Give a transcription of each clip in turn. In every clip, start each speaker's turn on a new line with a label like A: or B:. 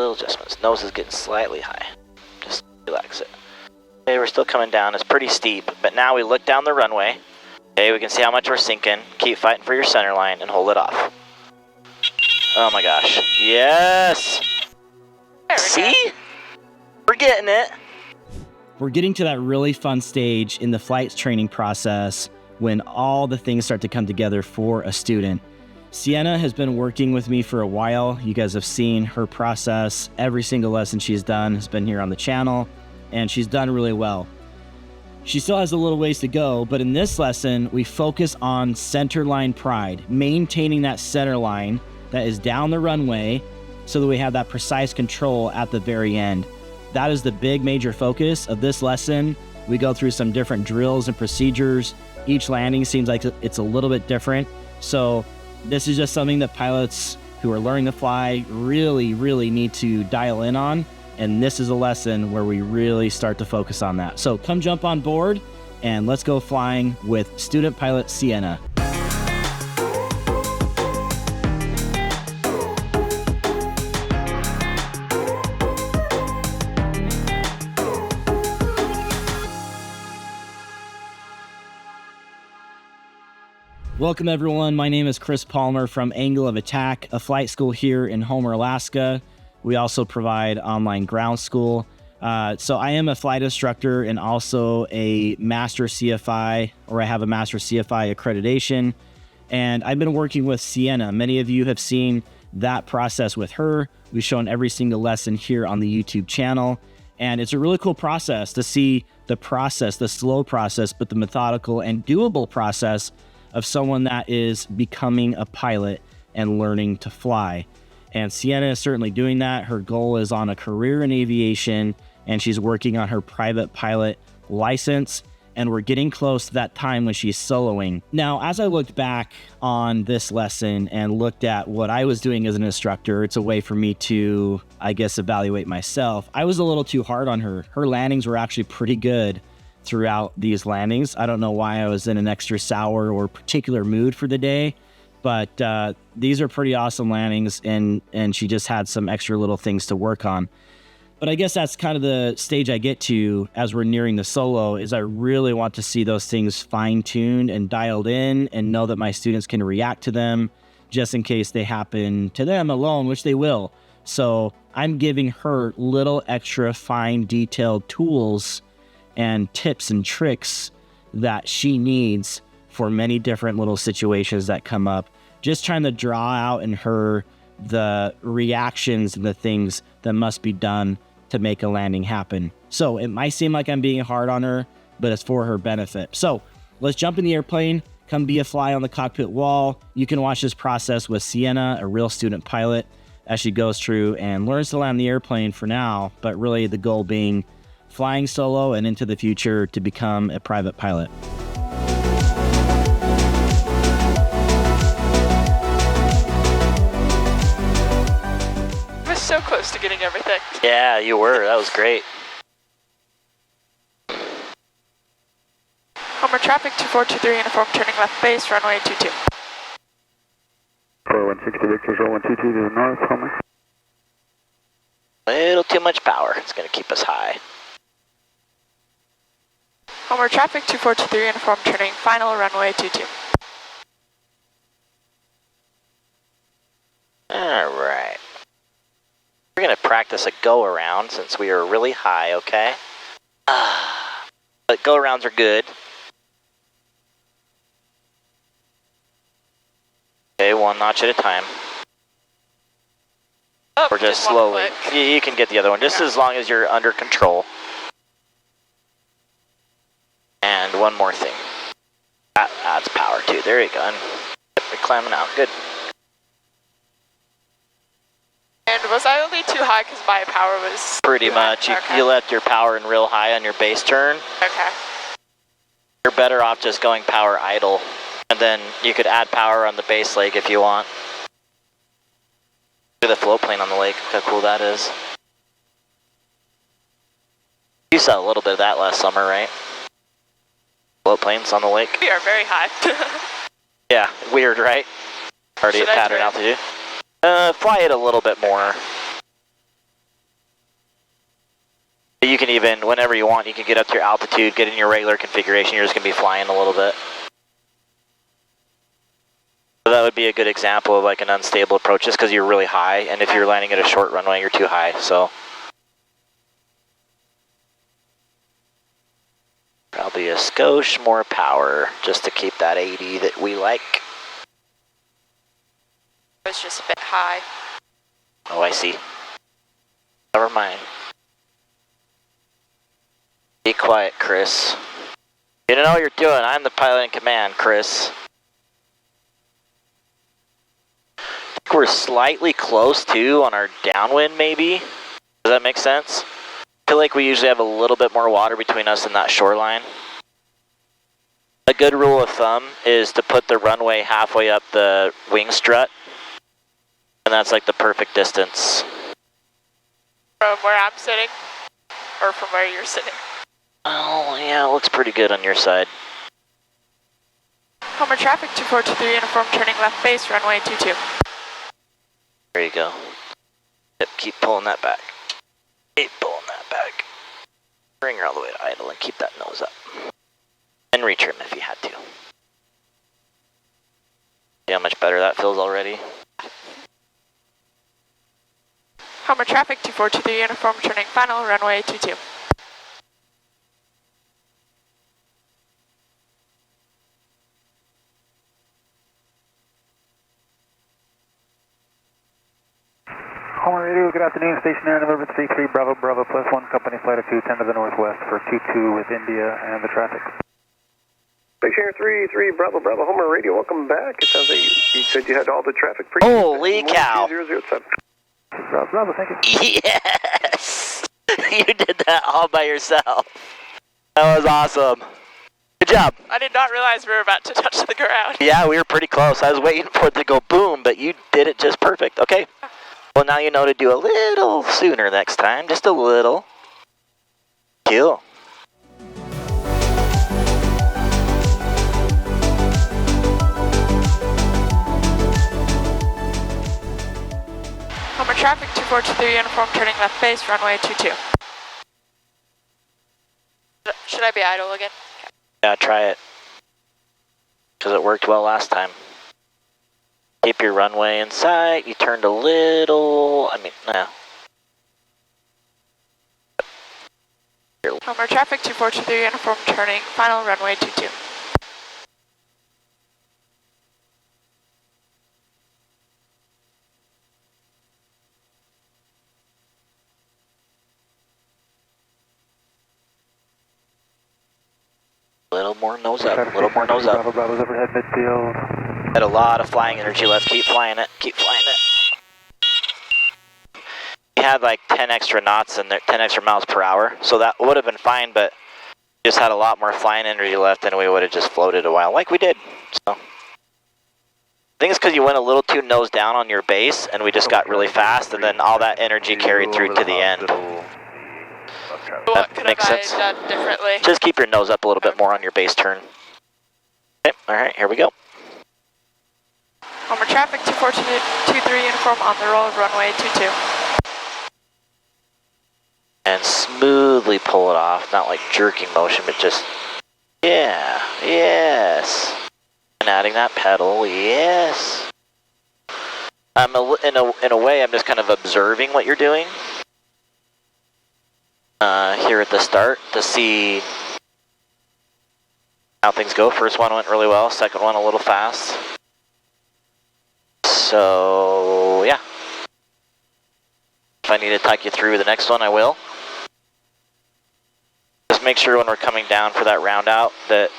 A: Little adjustments. Nose is getting slightly high. Just relax it. Okay, we're still coming down. It's pretty steep, but now we look down the runway. Okay, we can see how much we're sinking. Keep fighting for your center line and hold it off. Oh my gosh. Yes! See? We're getting it.
B: We're getting to that really fun stage in the flight training process when all the things start to come together for a student. Sienna has been working with me for a while. You guys have seen her process. Every single lesson she's done has been here on the channel, and she's done really well. She still has a little ways to go, but in this lesson, we focus on centerline pride, maintaining that center line that is down the runway so that we have that precise control at the very end. That is the big major focus of this lesson. We go through some different drills and procedures. Each landing seems like it's a little bit different. So this is just something that pilots who are learning to fly really, really need to dial in on. And this is a lesson where we really start to focus on that. So come jump on board and let's go flying with student pilot Sienna. Welcome everyone, my name is Chris Palmer from Angle of Attack, a flight school here in Homer, Alaska. We also provide online ground school. So I am a flight instructor and also a master CFI, or I have a master CFI accreditation. And I've been working with Sienna. Many of you have seen that process with her. We've shown every single lesson here on the YouTube channel. And it's a really cool process to see the process, the slow process, but the methodical and doable process of someone that is becoming a pilot and learning to fly. And Sienna is certainly doing that. Her goal is on a career in aviation, and she's working on her private pilot license. And we're getting close to that time when she's soloing. Now, as I looked back on this lesson and looked at what I was doing as an instructor, it's a way for me to, I guess, evaluate myself. I was a little too hard on her. Her landings were actually pretty good throughout these landings. I don't know why I was in an extra sour or particular mood for the day, but these are pretty awesome landings, and she just had some extra little things to work on. But I guess that's kind of the stage I get to as we're nearing the solo, is I really want to see those things fine-tuned and dialed in and know that my students can react to them just in case they happen to them alone, which they will. So I'm giving her little extra fine detailed tools and tips and tricks that she needs for many different little situations that come up. Just trying to draw out in her the reactions and the things that must be done to make a landing happen. So it might seem like I'm being hard on her, but it's for her benefit. So let's jump in the airplane, come be a fly on the cockpit wall. You can watch this process with Sienna, a real student pilot, as she goes through and learns to land the airplane for now, but really the goal being flying solo and into the future to become a private pilot.
C: I was so close to getting everything.
A: Yeah, you were. That was great.
C: Homer traffic 2423, uniform turning left base, runway 22.
D: 4160 Victor, 0122 to the north, Homer.
A: A little too much power. It's going to keep us high.
C: Homer traffic 2423, uniform turning final, runway 22.
A: Alright. We're going to practice a go-around since we are really high, okay? But go-arounds are good. Okay, one notch at a time.
C: Oh,
A: Or just slowly.
C: click.
A: You can get the other one, just as long as you're under control. And one more thing. That adds power too. There you go. And we're climbing out. Good.
C: And was I only too high because my power was
A: Pretty
C: too high?
A: much.
C: Okay.
A: You left your power in real high on your base turn.
C: Okay.
A: You're better off just going power idle. And then you could add power on the base leg if you want. Look at the float plane on the lake. Look how cool that is. You saw a little bit of that last summer, right? Float planes on the lake.
C: We are very high.
A: Yeah, weird, right? Already
C: Should
A: at
C: I
A: pattern
C: turn?
A: altitude. Fly it a little bit more. You can even, whenever you want, you can get up to your altitude, get in your regular configuration, you're just going to be flying a little bit. So that would be a good example of like an unstable approach, just because you're really high, and if you're landing at a short runway, you're too high, so. Probably a skosh more power, just to keep that 80 that we like.
C: It's just a bit high.
A: Oh, I see. Never mind. Be quiet, Chris. You don't know what you're doing. I'm the pilot in command, Chris. I think we're slightly close, too, on our downwind, maybe. Does that make sense? I feel like we usually have a little bit more water between us and that shoreline. A good rule of thumb is to put the runway halfway up the wing strut. And that's like the perfect distance.
C: From where I'm sitting? Or from where you're sitting?
A: Oh, yeah, it looks pretty good on your side.
C: Homer traffic 2423, uniform turning left base, runway 22.
A: There you go. Yep, keep pulling that back. Keep pulling that back. Bring her all the way to idle and keep that nose up. And retrim if you had to. See how much better that feels already?
C: Homer traffic 2423, uniform turning final, runway 22.
D: Homer Radio, good afternoon. Station Air, November 33, Bravo, Bravo, +1, company flight of 210 to the northwest for 22 with India and the traffic.
E: Station Air 33, Bravo, Bravo, Homer Radio, welcome back. It sounds like you said you had all the traffic.
A: Holy cow.
E: 007.
D: Bravo, Bravo, thank you.
A: Yes! You did that all by yourself. That was awesome. Good job.
C: I did not realize we were about to touch the ground.
A: Yeah, we were pretty close. I was waiting for it to go boom, but you did it just perfect. Okay. Well, now you know to do a little sooner next time. Just a little. Cool.
C: Homer traffic 2423, uniform turning left base, runway 22. Should I be idle again?
A: Yeah, try it. Because it worked well last time. Keep your runway in sight. You turned a little,
C: Homer traffic 2423, uniform turning final, runway 22.
A: A little more nose up, a little more nose up.
D: Bravo, Bravo's overhead midfield.
A: Had a lot of flying energy left. Keep flying it. Keep flying it. We had like 10 extra knots and 10 extra miles per hour, so that would have been fine, but just had a lot more flying energy left and we would have just floated a while, like we did. So I think it's because you went a little too nose down on your base and we just got really fast, and then all that energy carried through to the end.
C: What could
A: makes
C: have
A: sense.
C: I done differently?
A: Just keep your nose up a little bit more on your base turn. Okay, alright, here we go.
C: Homer traffic 2423, uniform on the roll, runway 22.
A: And smoothly pull it off, not like jerking motion, but just, yeah, yes. And adding that pedal, yes. In a way, I'm just kind of observing what you're doing here at the start to see how things go. First one went really well, second one a little fast. So, yeah. If I need to talk you through the next one, I will. Just make sure when we're coming down for that round out that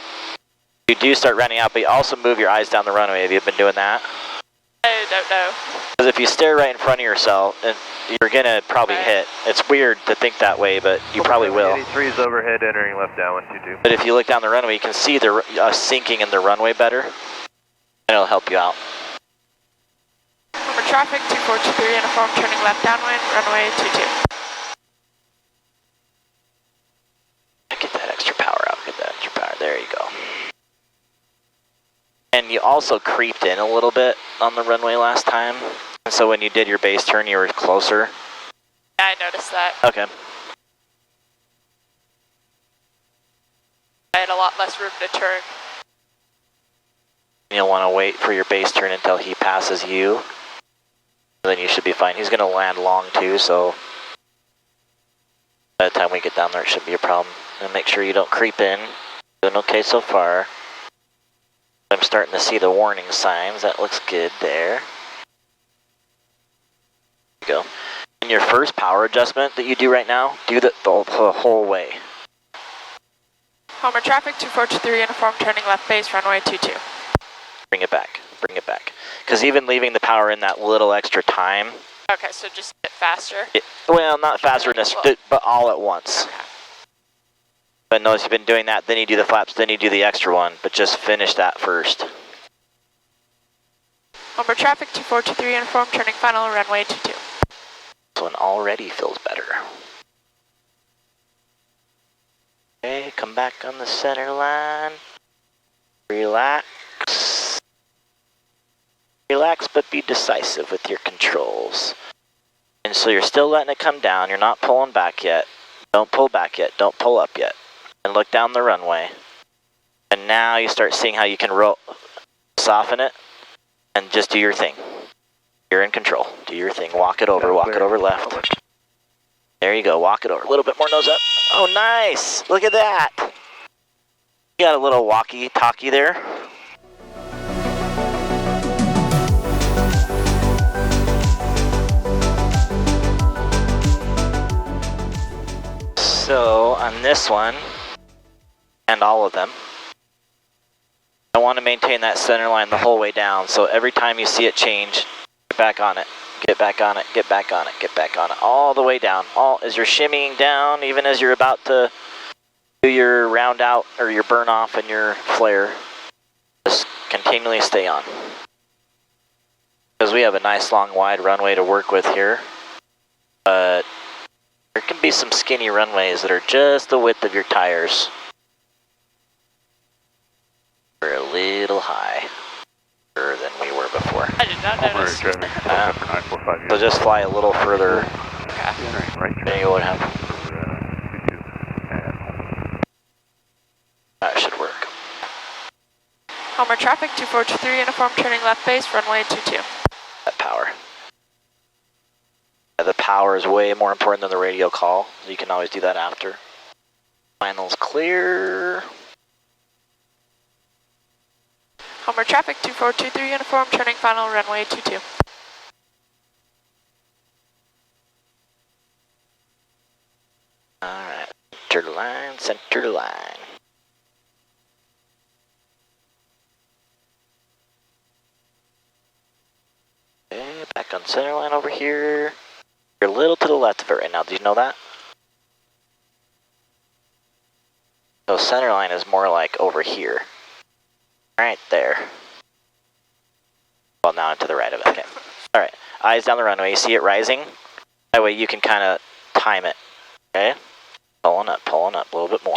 A: you do start rounding out, but you also move your eyes down the runway. Have you been doing that?
C: I don't know.
A: Because if you stare right in front of yourself, you're going to probably hit. It's weird to think that way, but you probably will.
E: 83 is overhead, entering left down, 122.
A: But if you look down the runway, you can see the sinking in the runway better, and it'll help you out.
C: Homer traffic 2423, uniform turning left downwind, runway 22.
A: Get that extra power out. Get that extra power. There you go. And you also creeped in a little bit on the runway last time. And so when you did your base turn, you were closer.
C: Yeah, I noticed that.
A: Okay.
C: has room to turn.
A: You'll want to wait for your base turn until he passes you. Then you should be fine. He's going to land long too, so by the time we get down there, it shouldn't be a problem. And make sure you don't creep in. Doing okay so far. I'm starting to see the warning signs. That looks good there. There you go. In your first power adjustment that you do right now, do the whole way.
C: Homer traffic 2423, uniform turning left base, runway 22.
A: Bring it back. Bring it back. Because even leaving the power in that little extra time.
C: Okay, so just a bit faster?
A: Well, not faster, but all at once.
C: Okay.
A: But notice you've been doing that, then you do the flaps, then you do the extra one, but just finish that first.
C: Homer traffic 2423, uniform turning final, runway 22.
A: This one already feels better. Okay, come back on the center line. Relax. Relax, but be decisive with your controls. And so you're still letting it come down. You're not pulling back yet. Don't pull back yet. Don't pull up yet. And look down the runway. And now you start seeing how you can soften it, and just do your thing. You're in control. Do your thing. Walk it over. Walk it over left. There you go. Walk it over. A little bit more nose up. Oh, nice. Look at that. You got a little walkie-talkie there. So on this one, and all of them, I want to maintain that center line the whole way down. So every time you see it change, get back on it, get back on it, get back on it, get back on it, all the way down. All as you're shimmying down, even as you're about to do your round out or your burn off and your flare, just continually stay on. Because we have a nice long wide runway to work with here, but there can be some skinny runways that are just the width of your tires. We're a little high than we were before.
C: I did not notice.
A: So just fly a little further
C: Okay.
A: than you would have. That should work.
C: Homer traffic 2423, uniform turning left base, runway 22.
A: That power. The power is way more important than the radio call. You can always do that after. Final's clear.
C: Homer traffic 2423, uniform turning final, runway 22.
A: Alright, center line, center line. Okay, back on center line over here. You're a little to the left of it right now. Do you know that? So center line is more like over here. Right there. Well, now to the right of it. Okay. Alright, eyes down the runway. You see it rising? That way you can kind of time it. Okay? Pulling up a little bit more.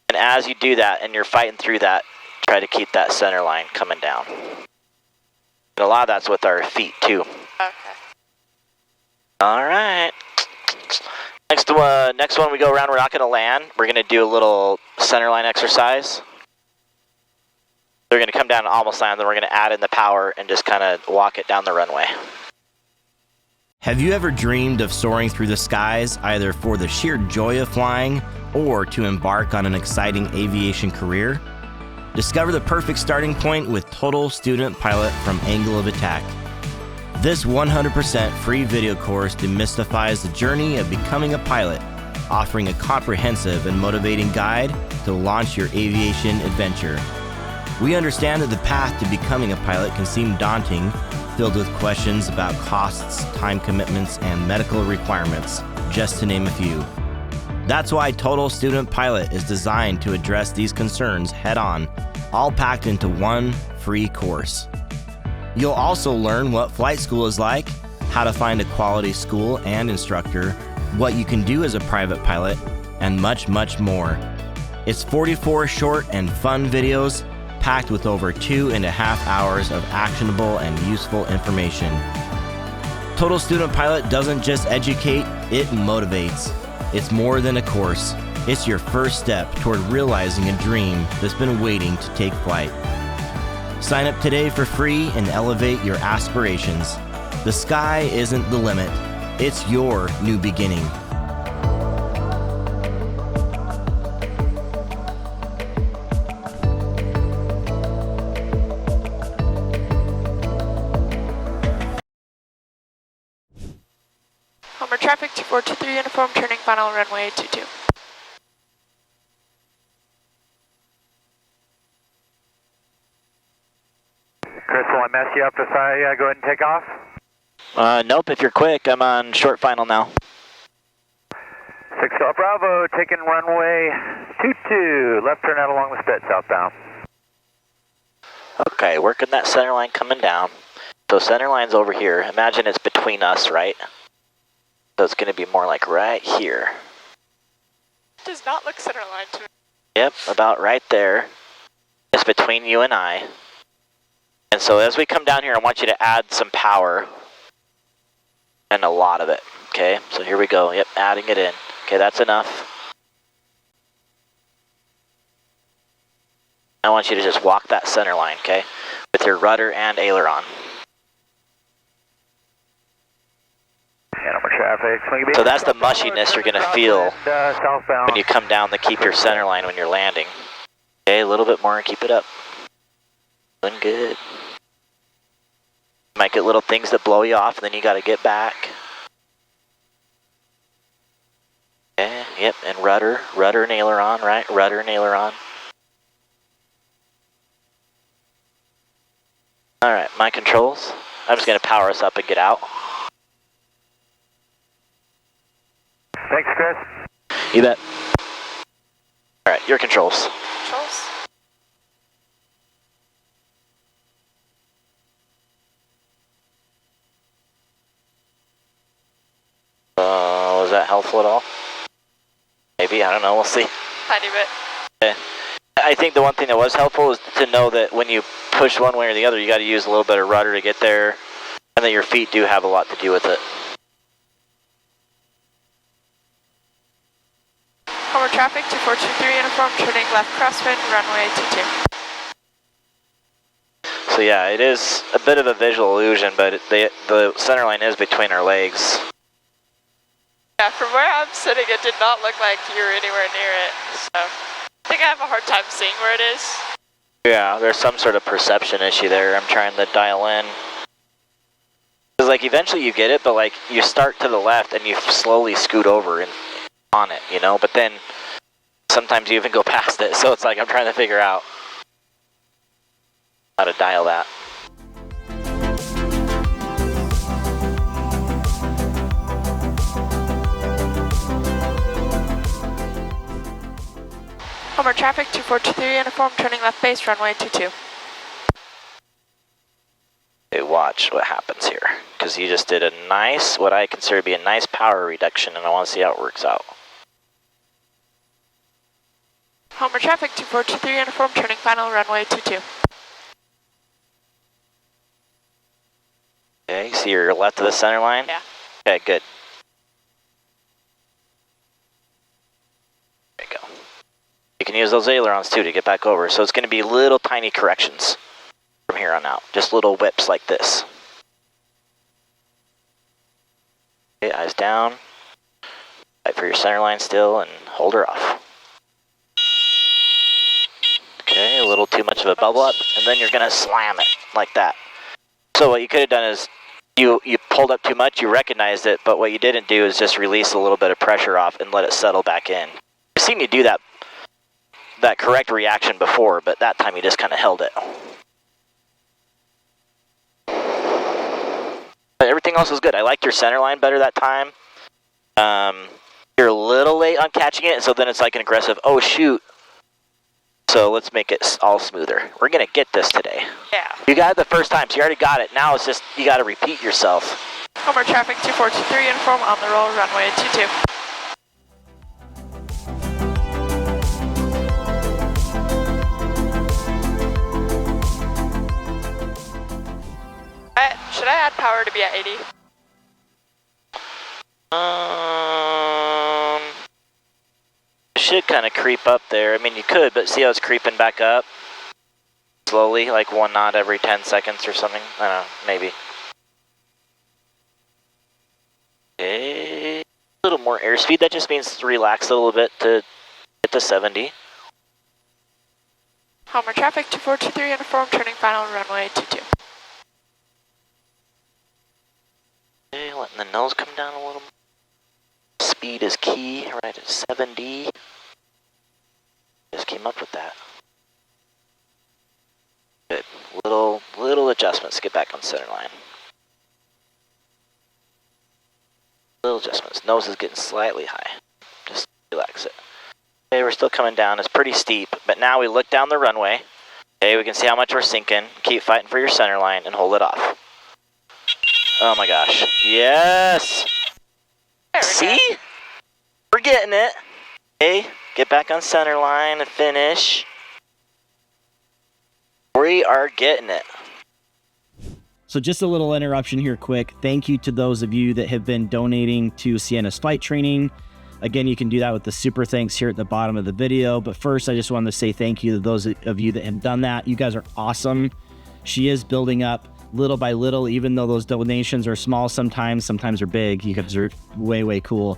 A: And as you do that and you're fighting through that, try to keep that center line coming down. And a lot of that's with our feet too.
C: Okay.
A: Alright. Next one we go around, we're not going to land. We're going to do a little center line exercise. They're going to come down and almost land, then we're going to add in the power and just kind of walk it down the runway.
B: Have you ever dreamed of soaring through the skies, either for the sheer joy of flying or to embark on an exciting aviation career? Discover the perfect starting point with Total Student Pilot from Angle of Attack. This 100% free video course demystifies the journey of becoming a pilot, offering a comprehensive and motivating guide to launch your aviation adventure. We understand that the path to becoming a pilot can seem daunting, filled with questions about costs, time commitments, and medical requirements, just to name a few. That's why Total Student Pilot is designed to address these concerns head-on, all packed into one free course. You'll also learn what flight school is like, how to find a quality school and instructor, what you can do as a private pilot, and much, much more. It's 44 short and fun videos packed with over 2.5 hours of actionable and useful information. Total Student Pilot doesn't just educate, it motivates. It's more than a course.
F: It's your first step toward realizing a dream that's been waiting to take flight. Sign up today for free and elevate your aspirations. The sky isn't the limit. It's your new beginning.
C: Homer traffic 2423 uniform, turning final runway 22.
D: Chris, will I mess you up if I go ahead and take off?
A: Nope, if you're quick, I'm on short final now.
D: 6 Bravo, taking runway 22, left turn out along the spit southbound.
A: Okay, working that center line coming down. So center line's over here. Imagine it's between us, right? So it's going to be more like right here.
C: Does not look center line to me.
A: Yep, about right there. It's between you and I. And so as we come down here, I want you to add some power. And a lot of it. Okay, so here we go. Yep, adding it in. Okay, that's enough. I want you to just walk that center line, okay? With your rudder and aileron. So that's the mushiness you're going to feel when you come down to keep your center line when you're landing. Okay, a little bit more and keep it up. Doing good. Might get little things that blow you off and then you got to get back. Okay, yep, and rudder and aileron, right? Rudder and aileron. Alright, my controls. I'm just going to power us up and get out.
D: Thanks, Chris.
A: You bet. Alright, your controls.
C: Controls.
A: Was that helpful at all? Maybe, I don't know, we'll see.
C: Tiny bit.
A: Okay. I think the one thing that was helpful is to know that when you push one way or the other, you got to use a little bit of rudder to get there, and that your feet do have a lot to do with it.
C: Homer traffic 2423 uniform, turning left crosswind, runway 22.
A: So yeah, it is a bit of a visual illusion, but the center line is between our legs.
C: Yeah, from where I'm sitting, it did not look like you were anywhere near it, so I think I have a hard time seeing where it is.
A: Yeah, there's some sort of perception issue there. I'm trying to dial in. Because like eventually you get it, but like you start to the left and you slowly scoot over and on it, you know, but then sometimes you even go past it, so it's like I'm trying to figure out how to dial that.
C: Homer traffic 2423 uniform, turning left base, runway 22.
A: Okay, watch what happens here, because you just did a nice, what I consider to be a nice power reduction, and I want to see how it works out.
C: Homer traffic 2423 uniform, turning final, runway 22.
A: Okay, see your left of the center line?
C: Yeah.
A: Okay, good. There you go. You can use those ailerons too to get back over, so it's going to be little tiny corrections from here on out. Just little whips like this. Okay, eyes down. Fight for your center line still and hold her off. Okay, a little too much of a bubble up, and then you're going to slam it like that. So what you could have done is you pulled up too much, you recognized it, but what you didn't do is just release a little bit of pressure off and let it settle back in. I've seen you do that correct reaction before, but that time you just kind of held it. But everything else was good. I liked your center line better that time. You're a little late on catching it, so then it's like an aggressive, oh shoot. So let's make it all smoother. We're going to get this today.
C: Yeah.
A: You got it the first time, so you already got it. Now it's just, you got to repeat yourself.
C: Homer traffic 2423 uniform, on the roll, runway 22. Should I add power to be at 80?
A: should kind of creep up there. I mean, you could, but see how it's creeping back up? Slowly, like 1 knot every 10 seconds or something. I don't know, maybe. Okay, a little more airspeed. That just means relax a little bit to get to 70.
C: Homer traffic 2423 uniform, turning final runway 22.
A: Okay, letting the nose come down a little more. Speed is key, right at 70. Just came up with that. Good. Little adjustments to get back on centerline. Little adjustments. Nose is getting slightly high. Just relax it. Okay, we're still coming down. It's pretty steep, but now we look down the runway. Okay, we can see how much we're sinking. Keep fighting for your centerline and hold it off. Oh my gosh. Yes! See? We're getting it. Okay, get back on centerline and finish. We are getting it.
B: So just a little interruption here quick. Thank you to those of you that have been donating to Sienna's flight training. Again, you can do that with the super thanks here at the bottom of the video. But first, I just wanted to say thank you to those of you that have done that. You guys are awesome. She is building up little by little, even though those donations are small sometimes they're big. You guys are way cool.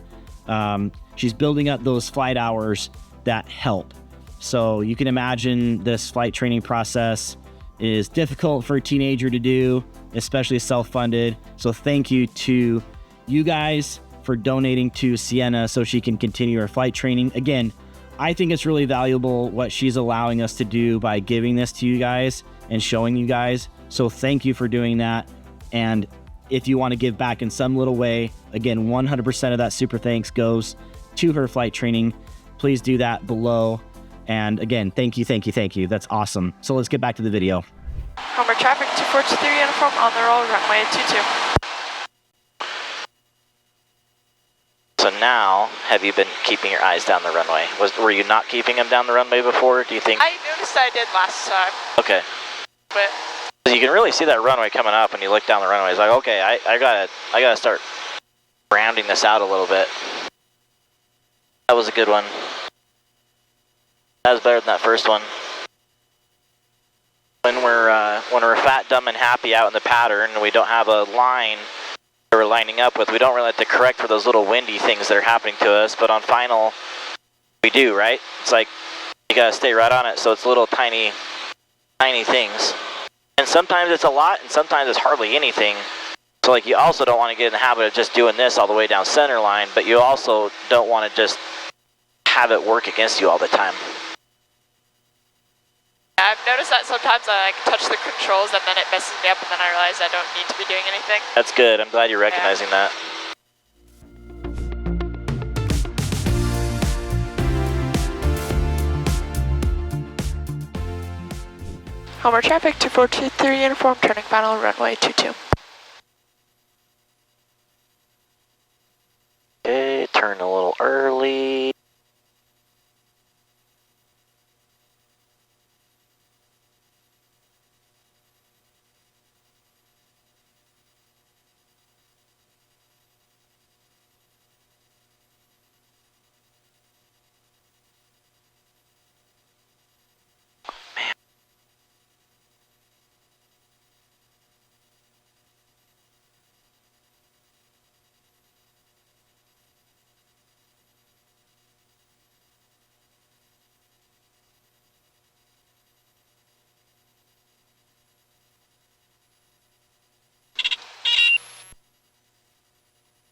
B: She's building up those flight hours that help. So you can imagine this flight training process is difficult for a teenager to do, especially self-funded. So thank you to you guys for donating to Sienna so she can continue her flight training. Again, I think it's really valuable what she's allowing us to do by giving this to you guys and showing you guys. So thank you for doing that. And if you want to give back in some little way, again, 100% of that super thanks goes to her flight training. Please do that below. And again, thank you. That's awesome. So let's get back to the video.
C: Homer traffic 2423 uniform on the roll, runway 22.
A: So now, have you been keeping your eyes down the runway? Were you not keeping them down the runway before, do you think?
C: I noticed I did last time.
A: Okay.
C: But
A: you can really see that runway coming up when you look down the runway. It's like, okay, I gotta start rounding this out a little bit. That was a good one. That was better than that first one. When we're fat, dumb, and happy out in the pattern, and we don't have a line that we're lining up with, we don't really have to correct for those little windy things that are happening to us. But on final, we do, right? It's like you gotta stay right on it. So it's little tiny things, and sometimes it's a lot, and sometimes it's hardly anything. So like you also don't want to get in the habit of just doing this all the way down center line, but you also don't want to just have it work against you all the time.
C: I've noticed that sometimes I touch the controls and then it messes me up and then I realize I don't need to be doing anything.
A: That's good. I'm glad you're recognizing that.
C: Homer traffic 2423 uniform, turning final runway 22.
A: Okay, turn a little early.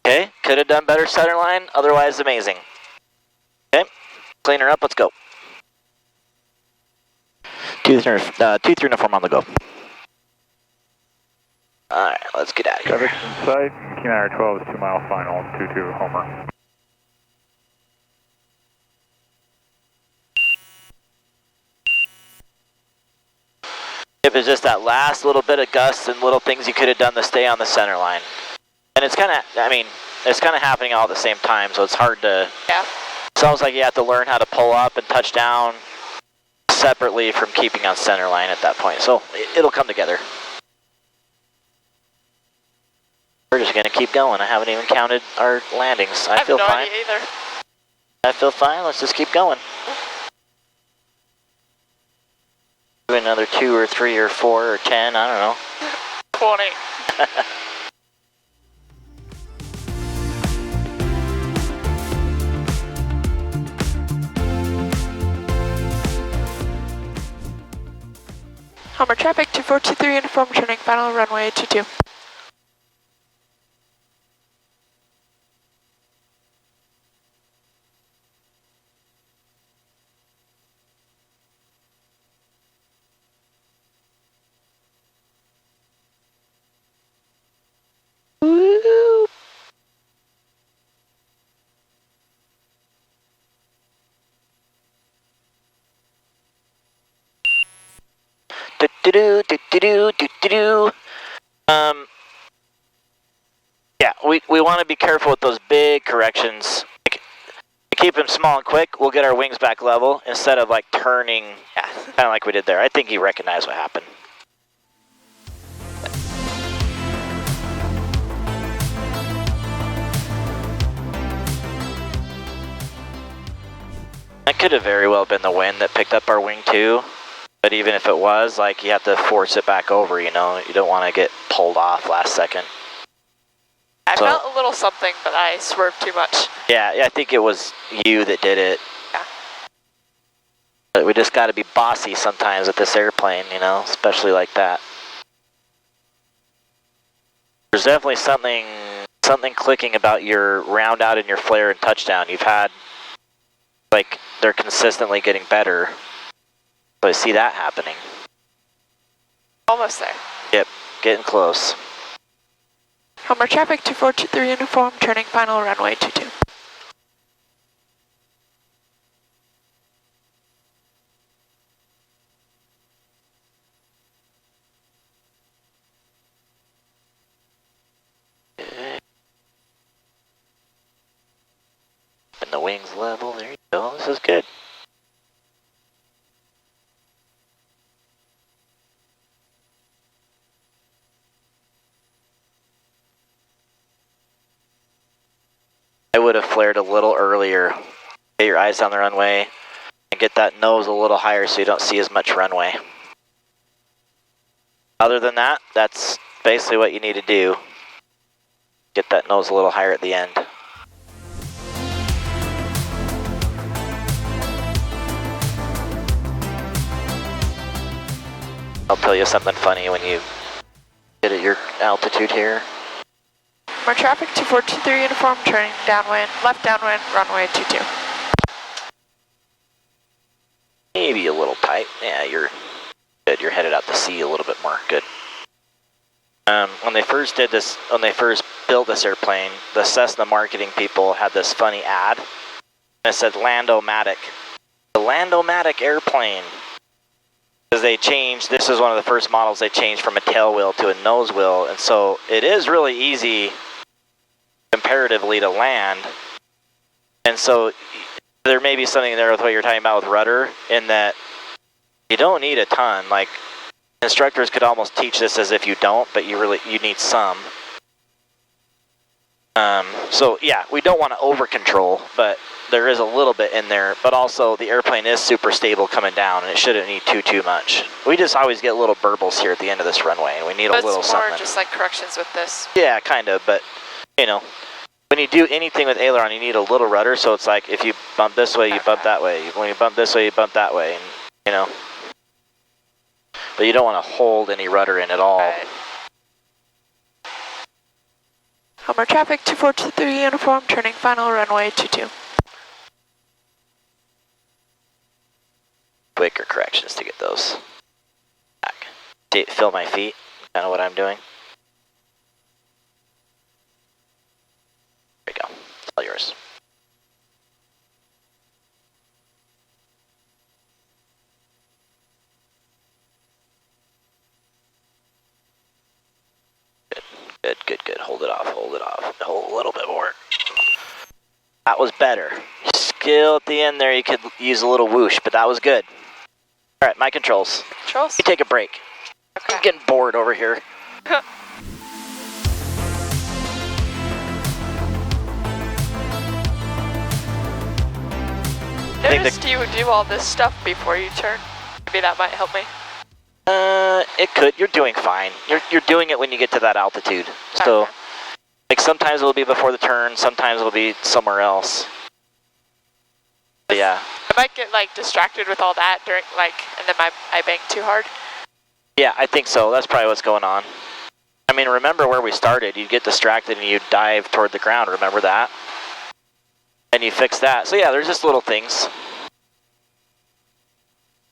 A: Okay, could have done better center line, otherwise amazing. Okay, clean her up, let's go. 2-3 uniform on the go. Alright, let's get out of here.
D: Traffic in sight, Key 12 is 2 mile final, 22 Homer.
A: If it's just that last little bit of gusts and little things you could have done to stay on the center line. And it's kind of, it's kind of happening all at the same time, so it's hard to...
C: Yeah.
A: It's almost like you have to learn how to pull up and touch down separately from keeping on center line at that point. So it'll come together. We're just going to keep going. I haven't even counted our landings. I feel
C: have no
A: fine.
C: idea either.
A: I feel fine. Let's just keep going. Do another 2 or 3 or 4 or 10. I don't know.
C: 20. Homer traffic 2423 uniform turning final runway 22. Woo!
A: Yeah, we want to be careful with those big corrections. Like, to keep them small and quick, we'll get our wings back level instead of like turning, kind of like we did there. I think he recognized what happened. That could have very well been the wind that picked up our wing too. But even if it was, like, you have to force it back over, you know? You don't want to get pulled off last second.
C: I felt a little something, but I swerved too much.
A: Yeah, I think it was you that did it.
C: Yeah.
A: But we just got to be bossy sometimes with this airplane, you know? Especially like that. There's definitely something clicking about your round out and your flare and touchdown. You've had, like, they're consistently getting better. So I see that happening.
C: Almost there.
A: Yep, getting close.
C: Homer traffic 2423 uniform turning final runway 22.
A: Okay. And the wings level, there you go, this is good. I would have flared a little earlier. Get your eyes down the runway and get that nose a little higher so you don't see as much runway. Other than that, that's basically what you need to do. Get that nose a little higher at the end. I'll tell you something funny when you get at your altitude here.
C: More traffic 2423 uniform turning downwind, left downwind, runway 22.
A: Maybe a little tight. Yeah, you're good. You're headed out to sea a little bit more. Good. When they first built this airplane, the Cessna marketing people had this funny ad. And it said Lando-matic. The Lando-matic airplane. Because they changed, this is one of the first models they changed from a tail wheel to a nose wheel. And so it is really easy comparatively to land. And so there may be something there with what you're talking about with rudder, in that you don't need a ton. Like, instructors could almost teach this as if you don't, but you need some. So yeah, we don't want to over control, but there is a little bit in there. But also the airplane is super stable coming down, and it shouldn't need too much. We just always get little burbles here at the end of this runway, and we need a little something.
C: It's more just like corrections with this.
A: Yeah, kind of, but you know, when you do anything with aileron, you need a little rudder. So it's like if you bump this way, you bump that way. When you bump this way, you bump that way, and you know. But you don't want to hold any rudder in at all.
C: Right. Homer traffic 2423 uniform turning final runway 22.
A: Quicker corrections to get those back. Feel my feet, kind of what I'm doing. There you go, it's all yours. Good. Hold it off. Hold a little bit more. That was better. Still at the end there, you could use a little whoosh, but that was good. All right, my controls.
C: Controls?
A: You take a break.
C: Okay.
A: I'm getting bored over here.
C: noticed you do all this stuff before you turn. Maybe that might help me.
A: It could. You're doing fine. You're doing it when you get to that altitude. So, like sometimes it'll be before the turn, sometimes it'll be somewhere else. But yeah.
C: I might get like distracted with all that during and then I bank too hard.
A: Yeah, I think so. That's probably what's going on. I mean, remember where we started. You'd get distracted and you'd dive toward the ground. Remember that? And you fix that. So yeah, there's just little things.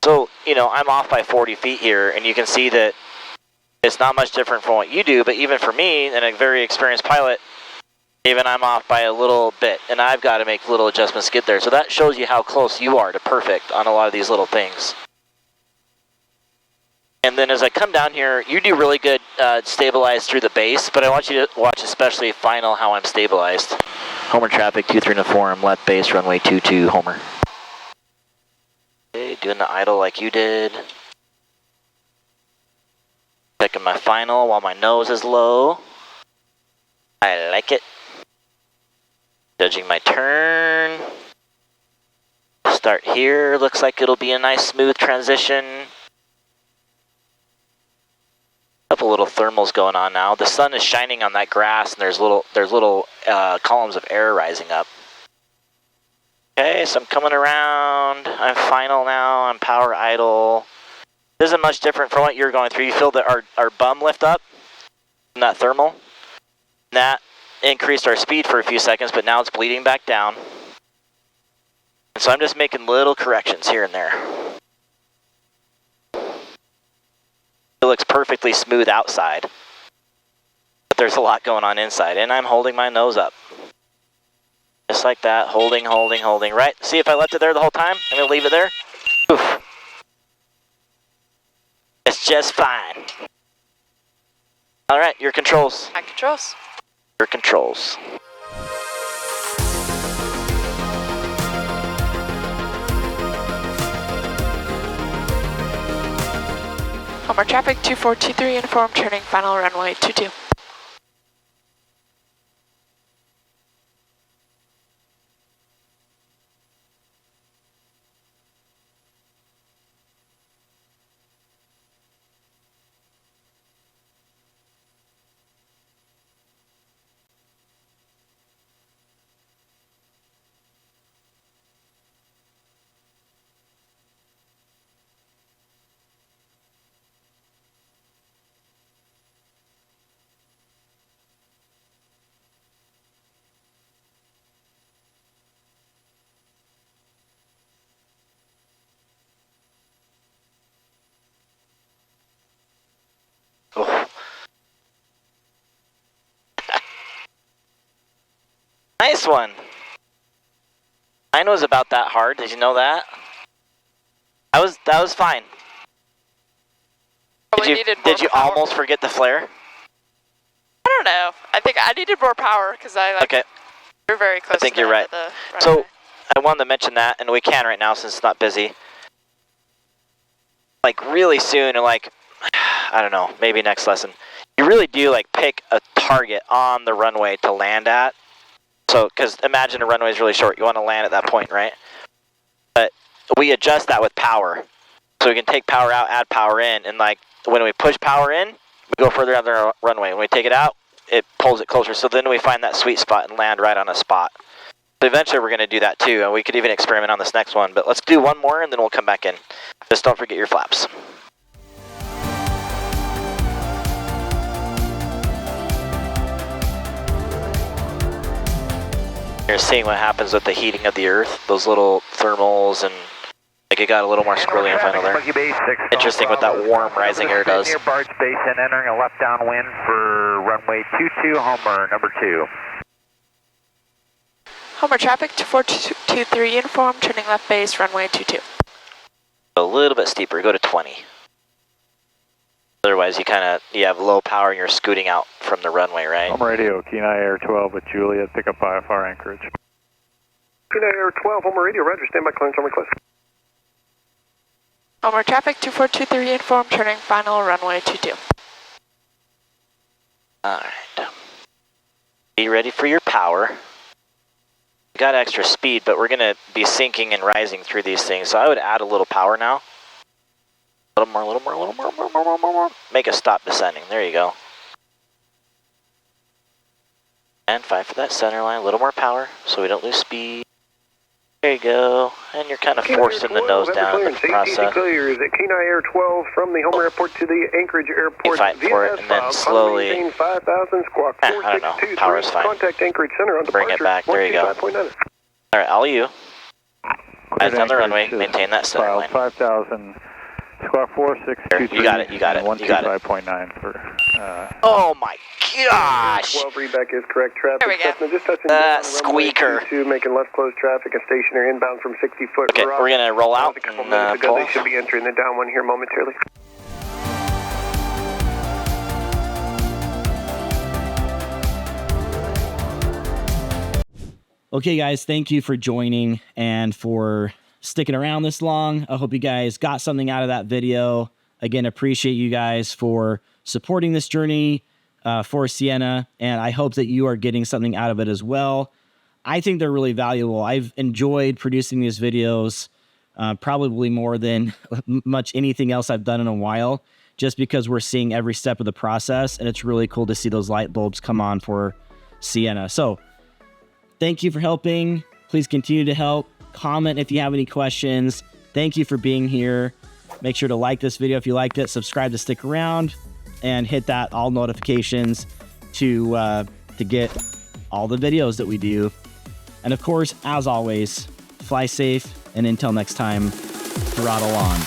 A: So, you know, I'm off by 40 feet here, and you can see that it's not much different from what you do, but even for me, and a very experienced pilot, even I'm off by a little bit, and I've got to make little adjustments to get there. So that shows you how close you are to perfect on a lot of these little things. And then as I come down here, you do really good stabilized through the base, but I want you to watch especially final how I'm stabilized. Homer traffic, 23 to 4, I'm left base, runway 22, Homer. Okay, doing the idle like you did. Checking my final while my nose is low. I like it. Judging my turn. Start here, looks like it'll be a nice smooth transition. Couple little thermals going on now. The sun is shining on that grass, and there's little columns of air rising up. Okay, so I'm coming around. I'm final now. I'm power idle. This isn't much different from what you're going through. You feel that our bum lift up in that thermal. And that increased our speed for a few seconds, but now it's bleeding back down. And so I'm just making little corrections here and there. It looks perfectly smooth outside, but there's a lot going on inside, and I'm holding my nose up. Just like that, holding, right? See if I left it there the whole time? I'm gonna leave it there. Oof. It's just fine. All right, your controls.
C: My controls.
A: Your controls.
C: Homer traffic 2423, inform turning final runway 22.
A: Oh. Nice one. Mine was about that hard. Did you know that? That was fine. Did you almost forget the flare?
C: I don't know. I think I needed more power because
A: Okay.
C: You're very close.
A: I think you're right. So I wanted to mention that, and we can right now since it's not busy. Like really soon, or like I don't know, maybe next lesson. You really do like pick a target on the runway to land at. So, because imagine a runway is really short, you want to land at that point, right? But we adjust that with power. So we can take power out, add power in, and like when we push power in, we go further down the runway. When we take it out, it pulls it closer. So then we find that sweet spot and land right on a spot. So eventually we're going to do that too, and we could even experiment on this next one. But let's do one more and then we'll come back in. Just don't forget your flaps. You're seeing what happens with the heating of the earth, those little thermals, and like it got a little more squirrely in final there. Interesting what that warm rising air does.
D: Near Barge Base and entering a left downwind for runway 22, Homer, number 2.
C: Homer traffic 2423, inform turning left base, runway 22.
A: A little bit steeper, go to 20. Otherwise you have low power and you're scooting out from the runway, right?
D: Homer radio, Kenai Air 12 with Juliet, pick up IFR anchorage.
E: Kenai Air 12, Homer radio, roger, stand by clearance on request.
C: Homer traffic 2423, inform turning final runway 22.
A: Alright. Be ready for your power. got extra speed, but we're going to be sinking and rising through these things. So I would add a little power now. A little more, a little more, a little more, more, more, more, more, more. Make a stop descending. There you go. And fight for that center line. A little more power so we don't lose speed. There you go. And you're kind of forcing the nose down in the process.
E: Clears at Kenai Air 12 from the Homer Airport to the Anchorage Airport.
A: You fight for it and then slowly.
E: 5,000 squawk
A: I don't know. Power's fine.
E: Contact Anchorage Center on
A: Bring it back. There you go. Alright, all you. Eyes on the runway. Maintain that center line.
D: 5,000 squawk 4623.
A: You got it. You got it. You got it.
D: 125.9 for.
A: Oh my gosh!
E: 12 readback is correct. Traffic.
C: There we go.
E: Cessna just touching
A: That
E: down runway
A: squeaker.
E: 22, making left close traffic and stationary inbound from 60 foot.
A: Okay, we're gonna roll out
E: A couple
A: and
E: minutes ago,
A: pull.
E: they should be entering the down one here momentarily.
B: Okay, guys, thank you for joining and for sticking around this long. I hope you guys got something out of that video. Again, appreciate you guys for supporting this journey for Sienna, and I hope that you are getting something out of it as well. I think they're really valuable. I've enjoyed producing these videos probably more than much anything else I've done in a while, just because we're seeing every step of the process, and it's really cool to see those light bulbs come on for Sienna. So thank you for helping. Please continue to help. Comment if you have any questions. Thank you for being here. Make sure to like this video if you liked it, subscribe to stick around, and hit that all notifications to get all the videos that we do. And of course, as always, fly safe, and until next time, throttle on.